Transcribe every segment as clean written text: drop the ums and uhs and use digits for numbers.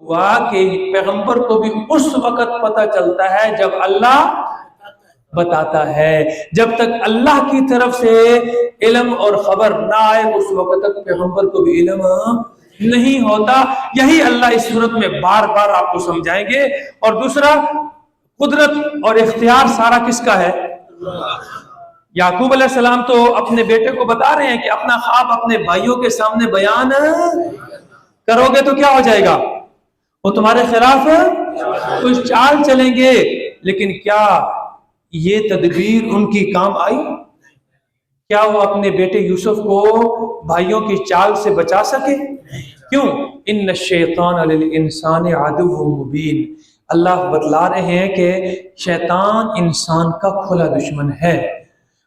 ہوا کہ پیغمبر کو بھی اس وقت پتہ چلتا ہے جب اللہ بتاتا ہے. جب تک اللہ کی طرف سے علم اور خبر نہ آئے اس وقت تک پیغمبر کو بھی علم نہیں ہوتا. یہی اللہ اس صورت میں بار بار آپ کو سمجھائیں گے. اور دوسرا، قدرت اور اختیار سارا کس کا ہے؟ یعقوب علیہ السلام تو اپنے بیٹے کو بتا رہے ہیں کہ اپنا خواب اپنے بھائیوں کے سامنے بیان کرو گے تو کیا ہو جائے گا؟ وہ تمہارے خلاف کچھ چال چلیں گے. لیکن کیا یہ تدبیر ان کی کام آئی؟ کیا وہ اپنے بیٹے یوسف کو بھائیوں کی چال سے بچا سکے؟ کیوں؟ ان الشیطان للانسان عدو مبین. اللہ بتلا رہے ہیں کہ شیطان انسان کا کھلا دشمن ہے.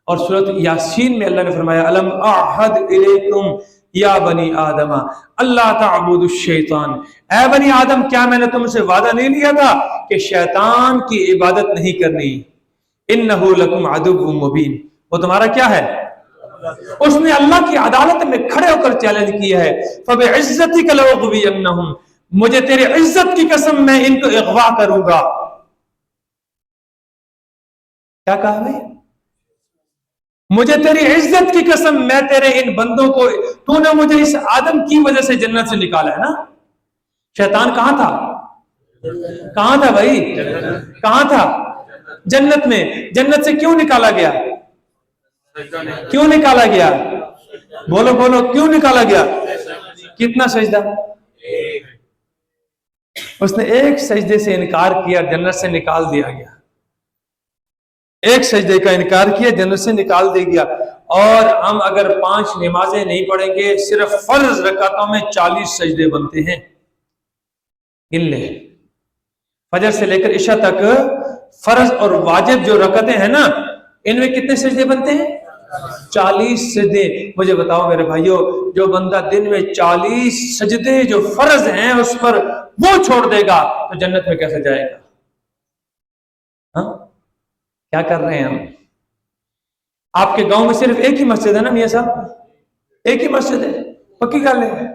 اور سورۃ یاسین میں اللہ نے فرمایا الم اعہد الیکم یا بنی آدم اللہ تعبدوا الشیطان. اے بنی آدم، کیا میں نے تم سے وعدہ نہیں لیا تھا کہ شیطان کی عبادت نہیں کرنی؟ انہ لکم عدو مبین. وہ تمہارا کیا ہے؟ اس نے اللہ کی عدالت میں کھڑے ہو کر چیلنج کیا ہے فبعزتک لاغوینہم. مجھے تیری عزت کی قسم میں ان کو اغوا کروں گا. کیا کہا میں؟ مجھے تیری عزت کی قسم میں تیرے ان بندوں کو، تو نے مجھے اس آدم کی وجہ سے جنت سے نکالا ہے نا. شیطان کہاں تھا؟ کہاں تھا بھائی؟ کہاں تھا؟ جنت میں. جنت سے کیوں نکالا گیا؟ کیوں نکالا گیا؟ بولو بولو، کیوں نکالا گیا؟ کتنا سجدہ؟ اس نے ایک سجدے سے انکار کیا، جنت سے نکال دیا گیا. ایک سجدے کا انکار کیا، جنت سے نکال دیا گیا. اور ہم اگر 5 نمازیں نہیں پڑھیں گے، صرف فرض رکعتوں میں 40 سجدے بنتے ہیں. گن لیں، فجر سے لے کر عشاء تک فرض اور واجب جو رکعتیں ہیں نا، ان میں کتنے سجدے بنتے ہیں؟ 40 سجدے. مجھے بتاؤ میرے بھائیوں، جو بندہ دن میں 40 سجدے جو فرض ہیں اس پر وہ چھوڑ دے گا تو جنت میں کیسے جائے گا؟ ہاں، کیا کر رہے ہیں ہم؟ آپ کے گاؤں میں صرف ایک ہی مسجد ہے نا میاں صاحب؟ ایک ہی مسجد ہے، پکی گل ہے.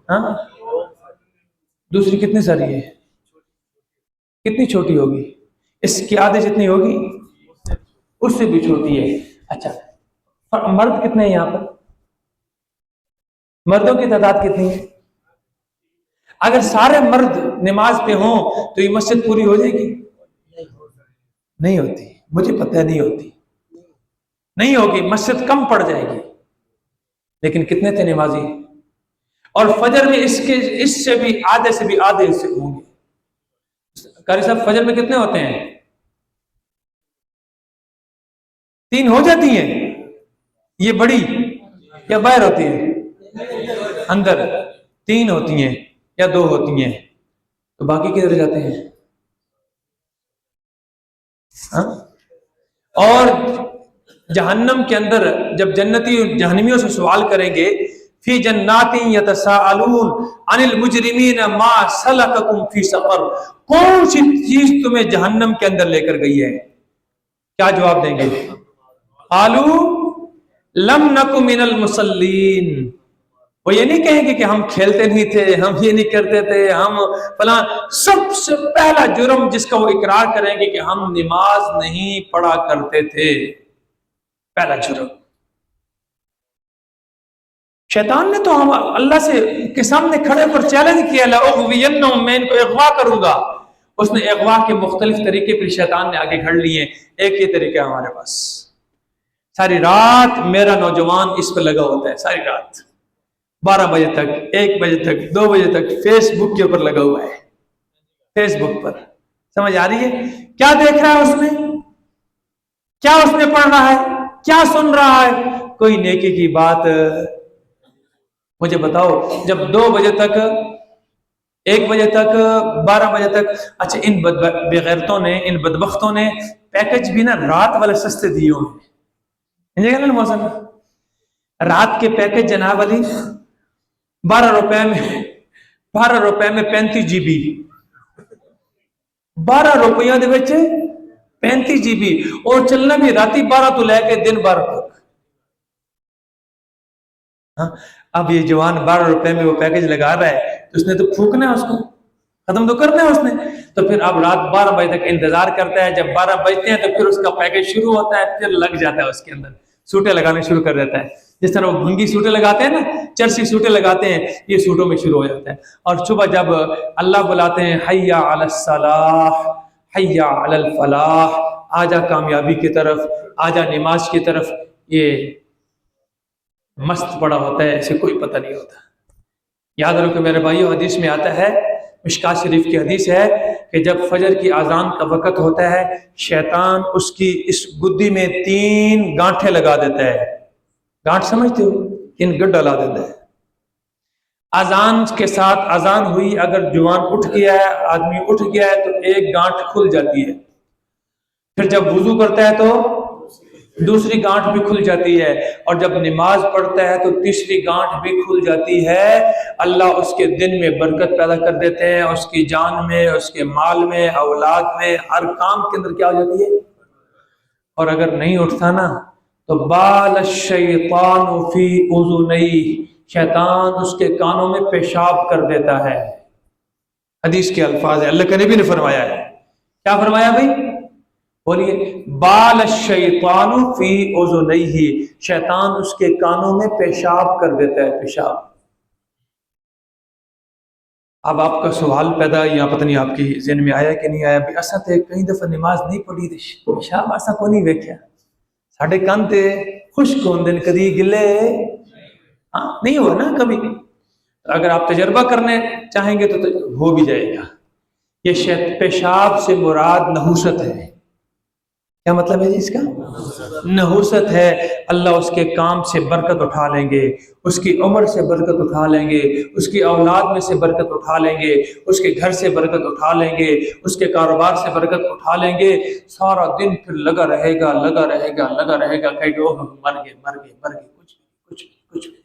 ہاں، دوسری کتنی ساری ہے؟ کتنی چھوٹی ہوگی؟ اس کی آدھے جتنی ہوگی، اس سے بھی چھوٹی ہے. اچھا، مرد کتنے ہیں یہاں پر؟ مردوں کی تعداد کتنی ہے؟ اگر سارے مرد نماز پہ ہوں تو یہ مسجد پوری ہو جائے گی؟ نہیں ہوتی. مجھے پتہ ہے نہیں ہوتی، نہیں ہوگی. مسجد کم پڑ جائے گی. لیکن کتنے تھے نمازی؟ اور فجر میں اس سے بھی آدھے سے بھی آدھے حصے ہوں گے. قاری صاحب فجر میں کتنے ہوتے ہیں؟ 3 ہو جاتی ہیں. یہ بڑی یا باہر ہوتی ہے؟ اندر 3 ہوتی ہیں یا 2 ہوتی ہیں. تو باقی کدھر جاتے ہیں؟ ہاں؟ اور جہنم کے اندر جب جنتی جہنمیوں سے سوال کریں گے فی جنات یتساءلون عن المجرمین ما سلککم فی سقر، کون سی چیز تمہیں جہنم کے اندر لے کر گئی ہے؟ کیا جواب دیں گے؟ قالوا لم نک من المصلین. وہ یہ نہیں کہیں گے کہ ہم کھیلتے نہیں تھے، ہم یہ نہیں کرتے تھے، ہم فلاں. سب سے پہلا جرم جس کا وہ اقرار کریں گے کہ ہم نماز نہیں پڑھا کرتے تھے. پہلا جرم. شیطان نے تو ہم اللہ سے کے سامنے کھڑے پر چیلنج کیا لأغوینہم، میں ان کو اغوا کروں گا. اس نے اغوا کے مختلف طریقے پر شیطان نے آگے گھڑ لیے. ایک یہ طریقہ ہمارے پاس، ساری رات میرا نوجوان اس پہ لگا ہوتا ہے، ساری رات 12 بجے تک، 1 بجے تک، 2 بجے تک فیس بک کے اوپر لگا ہوا ہے. فیس بک پر سمجھ آ رہی ہے کیا دیکھ رہا ہے اس میں؟ کیا اس میں پڑھ رہا ہے؟ کیا سن رہا ہے؟ کوئی نیکی کی بات. مجھے بتاؤ، جب 2 بجے تک، 1 بجے تک، 12 بجے تک، اچھا ان بغیرتوں نے، ان بدبختوں نے پیکج بھی نا رات والے سستے دیے ہوئے ہیں. موسم رات کے پیکج جناب علی 12 روپے میں 35 جی بی، 12 روپیہ دے وچ 35 جی بی، اور چلنا بھی راتی 12 تو لے کے دن 12 تک. اب یہ جوان 12 روپے میں وہ پیکج لگا رہا ہے تو اس نے تو پھونکنا ہے، اس کو ختم تو کرنا ہے اس نے، تو پھر اب رات 12 بجے تک انتظار کرتا ہے، جب 12 بجتے ہیں تو پھر اس کا پیکج شروع ہوتا ہے، پھر لگ جاتا ہے اس کے اندر، سوٹیں لگانے شروع کر دیتا ہے، جس طرح وہ بھنگی سوٹیں لگاتے ہیں نا، چرسی سوٹیں لگاتے ہیں، یہ سوٹوں میں شروع ہو جاتا ہے۔ اور صبح جب اللہ بلاتے ہیں حی علی الصلاح حی علی الفلاح، آجا کامیابی کی طرف، آجا نماز کی طرف، یہ مست پڑا ہوتا ہے، اسے کوئی پتہ نہیں ہوتا۔ یاد رکھو میرے بھائیو، حدیث میں آتا ہے، مشکات شریف کی حدیث ہے کہ جب فجر کی اذان کا وقت ہوتا ہے، شیطان اس کی اس گدی میں 3 گانٹھیں لگا دیتا ہے۔ گانٹھ سمجھتے ہو؟ 3 گڈ ڈلا دیتا ہے۔ اذان کے ساتھ اذان ہوئی، اگر جوان اٹھ گیا ہے، آدمی اٹھ گیا ہے تو 1 گانٹھ کھل جاتی ہے، پھر جب وضو کرتا ہے تو دوسری گانٹھ بھی کھل جاتی ہے، اور جب نماز پڑھتا ہے تو تیسری گانٹھ بھی کھل جاتی ہے۔ اللہ اس کے دن میں برکت پیدا کر دیتے ہیں، اس کی جان میں، اس کے مال میں، اولاد میں، ہر کام کے اندر کیا ہو جاتی ہے۔ اور اگر نہیں اٹھتا نا تو بال الشیطان فی اذنیہ، شیطان اس کے کانوں میں پیشاب کر دیتا ہے۔ حدیث کے الفاظ ہے، اللہ کے نبی نے فرمایا ہے۔ کیا فرمایا بھائی؟ بولیے، بال الشیطان فی اذنیہ، شیطان اس کے کانوں میں پیشاب کر دیتا ہے، پیشاب۔ اب آپ کا سوال پیدا یا پتہ نہیں آپ کی ذہن میں آیا کہ نہیں آیا بھی، اساں تے کئی دفعہ نماز نہیں پڑھی تے پیشاب اساں کو نہیں ویکھیا، ساڈے کان تے خشک ہوندے کدی گلے نہیں ہوا نا کبھی۔ اگر آپ تجربہ کرنے چاہیں گے تو ہو بھی جائے گا۔ یہ پیشاب سے مراد نحوست ہے۔ کیا مطلب ہے جی اس کا؟ نحوست ہے۔ اللہ اس کے کام سے برکت اٹھا لیں گے، اس کی عمر سے برکت اٹھا لیں گے، اس کی اولاد میں سے برکت اٹھا لیں گے، اس کے گھر سے برکت اٹھا لیں گے، اس کے کاروبار سے برکت اٹھا لیں گے۔ سارا دن پھر لگا رہے گا، لگا رہے گا، لگا رہے گا، کہیں گے مر گئے مر گئے مر گئے، کچھ بھی۔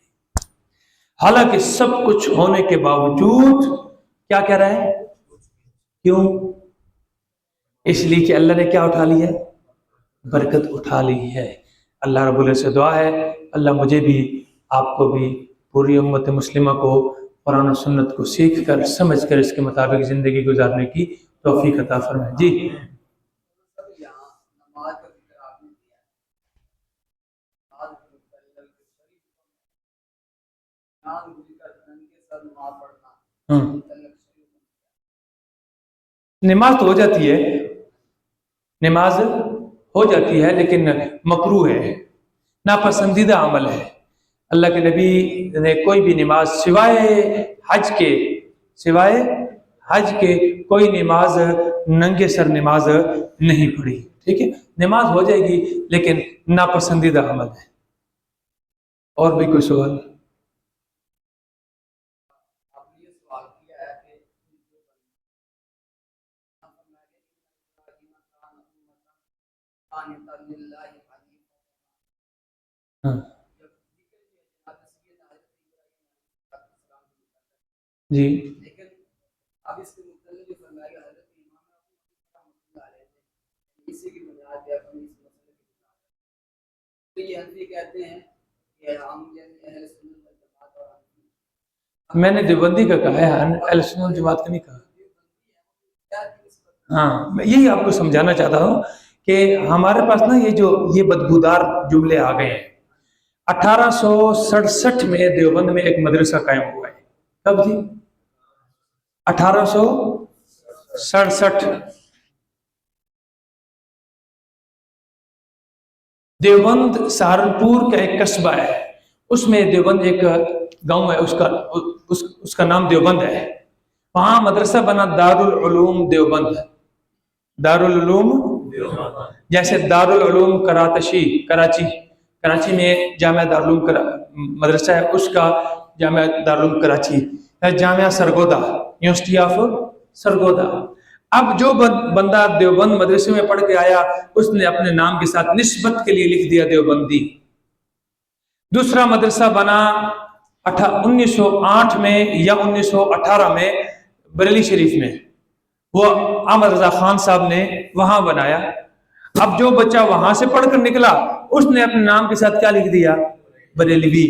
حالانکہ سب کچھ ہونے کے باوجود کیا کہہ رہا ہے؟ کیوں؟ اس لیے کہ اللہ نے کیا اٹھا لیا ہے؟ برکت اٹھا لی ہے۔ اللہ رب العزت سے دعا ہے، اللہ مجھے بھی، آپ کو بھی، پوری امت مسلمہ کو قرآن و سنت کو سیکھ کر، سمجھ کر اس کے مطابق زندگی گزارنے کی توفیق عطا فرمائے۔ جی نماز تو ہو جاتی ہے، نماز ہو جاتی ہے، لیکن مکروہ ہے، ناپسندیدہ عمل ہے۔ اللہ کے نبی نے کوئی بھی نماز سوائے حج کے کوئی نماز ننگے سر نماز نہیں پڑھی، ٹھیک ہے؟ نماز ہو جائے گی لیکن ناپسندیدہ عمل ہے۔ اور بھی کوئی سوال؟ جی میں نے دیوبندی کا کہا ہے، اہل سنت والجماعت کا نہیں کہا۔ ہاں، میں یہی آپ کو سمجھانا چاہتا ہوں کہ ہمارے پاس نا یہ بدبودار جملے آ گئے ہیں۔ 1867 میں دیوبند میں ایک مدرسہ قائم ہوا ہے۔ کب جی؟ 1867۔ دیوبند سہارنپور کا ایک قصبہ ہے، اس میں دیوبند ایک گاؤں ہے، اس کا نام دیوبند ہے۔ وہاں مدرسہ بنا دارالعلوم دیوبند، دارالعلوم جیسے دارالعلوم کراچی میں جامعہ دارالعلوم مدرسہ ہے، اس کا جامعہ دارالعلوم کراچی، جامعہ سرگودا، یونیورسٹی آف سرگودا۔ اب جو بندہ دیوبند مدرسے میں پڑھ کے آیا، اس نے اپنے نام کے ساتھ نسبت کے لیے لکھ دیا دیوبندی۔ دوسرا مدرسہ بنا 1908 میں یا 1918 میں بریلی شریف میں، وہ احمد رضا خان صاحب نے وہاں بنایا۔ اب جو بچہ وہاں سے پڑھ کر نکلا، اس نے اپنے نام کے ساتھ کیا لکھ دیا؟ بریلوی۔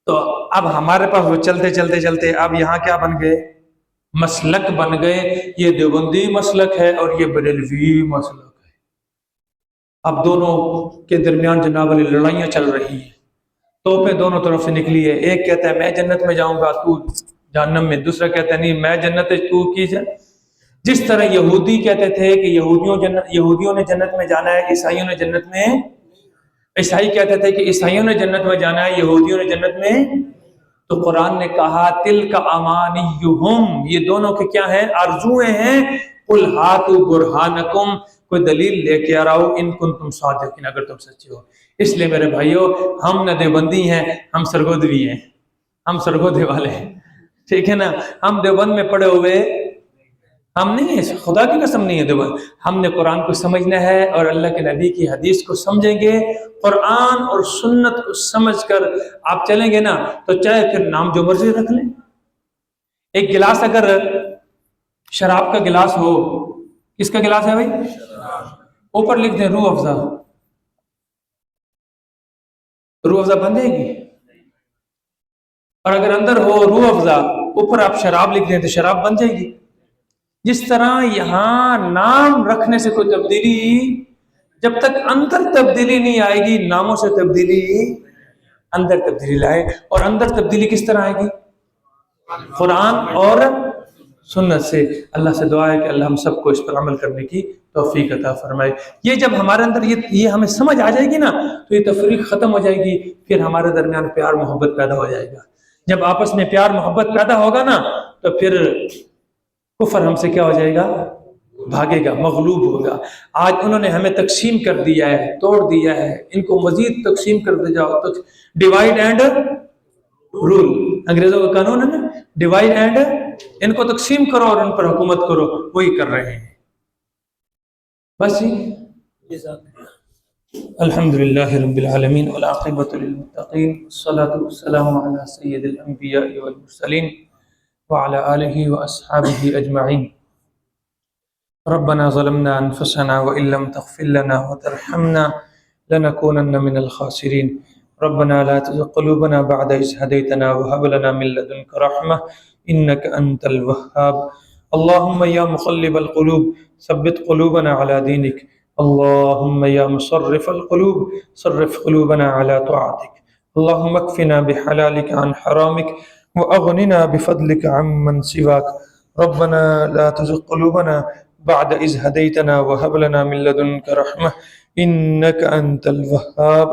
تو اب ہمارے پاس وہ چلتے چلتے چلتے اب یہاں کیا بن گئے؟ مسلک بن گئے. یہ دیوبندی مسلک ہے اور یہ بریلوی مسلک ہے. اب دونوں کے درمیان جناب والی لڑائیاں چل رہی ہیں. توپیں دونوں طرف سے نکلی ہے. ایک کہتا ہے میں جنت میں جاؤں گا تو جہنم میں، دوسرا کہتا ہے نہیں میں جنت تو کی جائے. جس طرح یہودی کہتے تھے کہ یہودیوں نے جنت میں جانا ہے، عیسائیوں نے جنت میں، عیسائی کہتے تھے کہ عیسائیوں نے جنت میں جانا ہے، یہودیوں نے جنت میں. تو قرآن نے کہا تلک امانیہم، یہ دونوں کے کیا ہیں؟ آرزویں ہیں. قل ہاتوا برہانکم، کوئی دلیل لے کے آؤ ان کنتم صادقین، اگر تم سچے ہو. اس لیے میرے بھائیو ہم نہ دیوبندی ہیں، ہم سرگودوی ہیں، ہم سرگودے والے ہیں، ٹھیک ہے نا. ہم دیوبند میں پڑے ہوئے ہم نہیں ہیں، خدا کی قسم نہیں ہے دیوبند. ہم نے قرآن کو سمجھنا ہے اور اللہ کے نبی کی حدیث کو سمجھیں گے. قرآن اور سنت کو سمجھ کر آپ چلیں گے نا تو چاہے پھر نام جو مرضی رکھ لیں. ایک گلاس اگر شراب کا گلاس ہو، کس کا گلاس ہے بھائی؟ اوپر لکھ دیں روح افزا، روح افزا بن جائے گی. اور اگر اندر ہو روح افزا، اوپر آپ شراب لکھ دیں تو شراب بن جائے گی. جس طرح یہاں نام رکھنے سے کوئی تبدیلی، جب تک اندر تبدیلی نہیں آئے گی، ناموں سے تبدیلی اندر تبدیلی لائے. اور اندر تبدیلی کس طرح آئے گی؟ قرآن اور سنت سے. اللہ سے دعا ہے کہ اللہ ہم سب کو اس پر عمل کرنے کی توفیق عطا فرمائے. یہ جب ہمارے اندر یہ ہمیں سمجھ آ جائے گی نا تو یہ تفریق ختم ہو جائے گی. پھر ہمارے درمیان پیار محبت پیدا ہو جائے گا. جب آپس میں پیار محبت پیدا ہوگا نا تو پھر کفر ہم سے کیا ہو جائے گا؟ بھاگے گا، مغلوب ہوگا. آج انہوں نے ہمیں تقسیم کر دیا ہے، توڑ دیا ہے. ان کو مزید تقسیم کر دے جاؤ تو ڈیوائڈ اینڈ رول، انگریزوں کا قانون ہے نا، ڈیوائڈ اینڈ، ان کو تقسیم کرو اور ان پر حکومت کرو، وہی کر رہے ہیں. بس الحمد لله رب العالمين والعاقبة للمتقين والصلاة والسلام على سيد الأنبياء والمرسلين وعلى آله وأصحابه أجمعين. ربنا ظلمنا أنفسنا وإن لم تغفر لنا وترحمنا لنكونن من الخاسرين. ربنا لا تزغ قلوبنا بعد إذ هديتنا وهب لنا من لدنك رحمة إنك أنت الوهاب. اللهم يا مقلب القلوب ثبت قلوبنا على دينك. اللهم يا مصرف القلوب صرف قلوبنا على طاعتك. اللهم اكفنا بحلالك عن حرامك وأغننا بفضلك عمن سواك. ربنا لا تزغ قلوبنا بعد إذ هديتنا وهب لنا من لدنك رحمة إنك أنت الوهاب.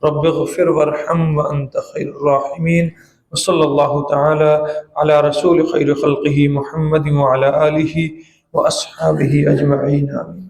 رب اغفر وارحم وأنت خير الراحمين. وصلى الله تعالى على رسول خير خلقه محمد وعلى آله وأصحابه أجمعين. آمين.